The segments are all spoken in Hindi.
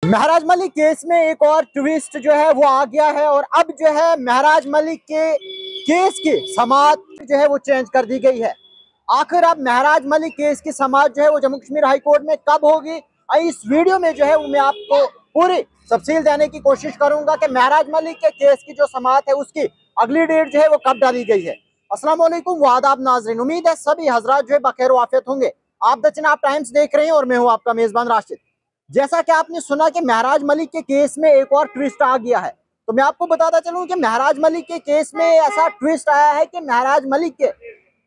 महराज मलिक केस में एक और ट्विस्ट जो है वो आ गया है और अब जो है महराज मलिक के केस की समाअत जो है वो चेंज कर दी गई है। आखिर अब महराज मलिक केस की समाअत जो है वो जम्मू कश्मीर हाई कोर्ट में कब होगी, इस वीडियो में जो है वो मैं आपको पूरी तफसील देने की कोशिश करूंगा कि महराज मलिक के केस की जो समाअत है उसकी अगली डेट जो है वो कब डाली गई है। अस्सलाम वालेकुम वादाब नाज़रीन, उम्मीद है सभी हजरात जो है बखैर वाफियत होंगे। आप द चिनाब टाइम्स देख रहे हैं और मैं हूँ आपका मेजबान राशिद। जैसा कि आपने सुना कि महराज मलिक के केस में एक और ट्विस्ट आ गया है, तो मैं आपको बताता चलूं कि महराज मलिक के केस में ऐसा ट्विस्ट आया है कि महराज मलिक के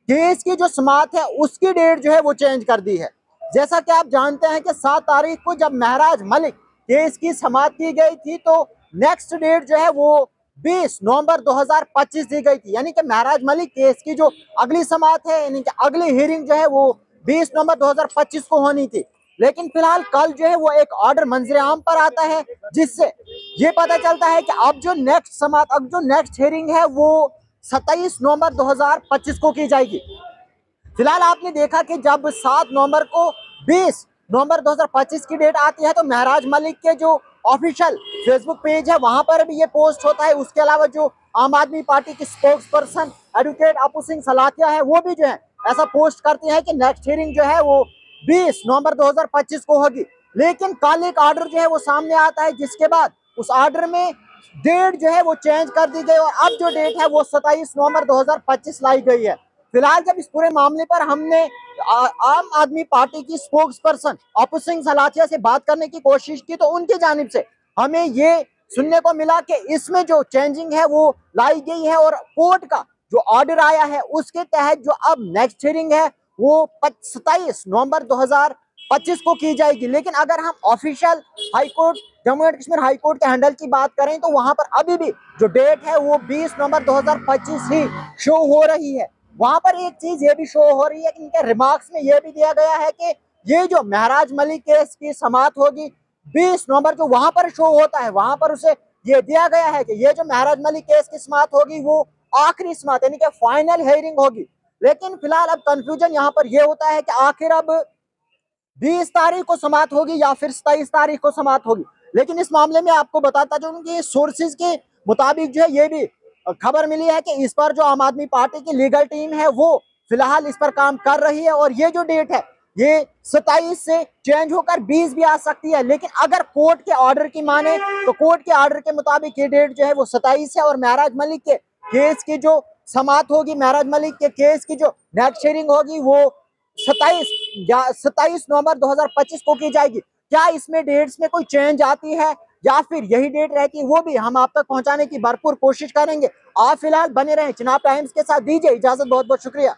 केस की जो समाअत है उसकी डेट जो है वो चेंज कर दी है। जैसा कि आप जानते हैं कि 7 तारीख को जब महराज मलिक केस की समाअत की गई थी तो नेक्स्ट डेट जो है वो 20 नवंबर 2025 दी गई थी, यानी कि महराज मलिक केस की जो अगली समाअत है यानी कि अगली हियरिंग जो है वो 20 नवंबर 2025 को होनी थी। लेकिन फिलहाल कल जो है वो एक ऑर्डर मंजर आम पर आता है जिससे ये पता चलता है कि अब जो नेक्स्ट समाअत, अब जो नेक्स्ट हियरिंग है वो 27 नवंबर 2025 को की जाएगी। फिलहाल आपने देखा कि जब 7 नवंबर को 20 नवंबर 2025 की डेट आती है तो महराज मलिक के जो ऑफिशियल फेसबुक पेज है वहां पर भी ये पोस्ट होता है। उसके अलावा जो आम आदमी पार्टी की स्पोक्स पर्सन एडवोकेट अपू सिंह सलाथिया है वो भी जो है ऐसा पोस्ट करती है कि नेक्स्ट हियरिंग जो है वो 20 नवंबर 2025 को होगी। लेकिन कल एक ऑर्डर जो है वो सामने आता है जिसके बाद उस ऑर्डर में डेट जो है वो चेंज कर दी गई और अब जो डेट है वो 27 नवंबर 2025 लाई गई है। फिलहाल जब इस पूरे मामले पर हमने आम आदमी पार्टी की स्पोक्स पर्सन अपू सिंह सलाथिया से बात करने की कोशिश की तो उनकी जानिब से हमें ये सुनने को मिला कि इसमें जो चेंजिंग है वो लाई गई है और कोर्ट का जो ऑर्डर आया है उसके तहत जो अब नेक्स्ट हियरिंग है वो 27 नवंबर 2025 को की जाएगी। लेकिन अगर हम official high court Jammu and Kashmir high court के हैंडल की बात करें तो वहां पर अभी भी जो डेट है वो 20 नवंबर 2025 ही शो हो रही है। वहां पर एक चीज ये भी शो हो रही है कि इनके रिमार्क्स में ये भी दिया गया है कि ये जो महराज मलिक केस की समाअत होगी 20 नवंबर जो वहां पर शो होता है वहां पर उसे ये दिया गया है कि ये जो महराज मलिक केस की समाअत होगी वो आखिरी समाअत यानी कि फाइनल हियरिंग होगी। लेकिन फिलहाल अब कंफ्यूजन यहाँ पर यह होता है कि आखिर अब 20 तारीख को समाअत होगी या फिर 27 तारीख को समाअत होगी। लेकिन इस मामले में आपको बताता चलूं कि सोर्सेज के मुताबिक जो है ये भी खबर मिली है कि इस पर जो आम आदमी पार्टी की लीगल टीम है वो फिलहाल इस पर काम कर रही है और ये जो डेट है ये 27 से चेंज होकर 20 भी आ सकती है। लेकिन अगर कोर्ट के ऑर्डर की माने तो कोर्ट के ऑर्डर के मुताबिक ये डेट जो है वो 27 है और महराज मलिक के केस की जो समाअत होगी, महराज मलिक के केस की जो नेक्स्ट हियरिंग होगी वो 27 नवंबर 2025 को की जाएगी। क्या इसमें डेट्स में कोई चेंज आती है या फिर यही डेट रहती है वो भी हम आप तक पहुंचाने की भरपूर कोशिश करेंगे। आप फिलहाल बने रहें चिनाब टाइम्स के साथ। दीजिए इजाजत, बहुत बहुत शुक्रिया।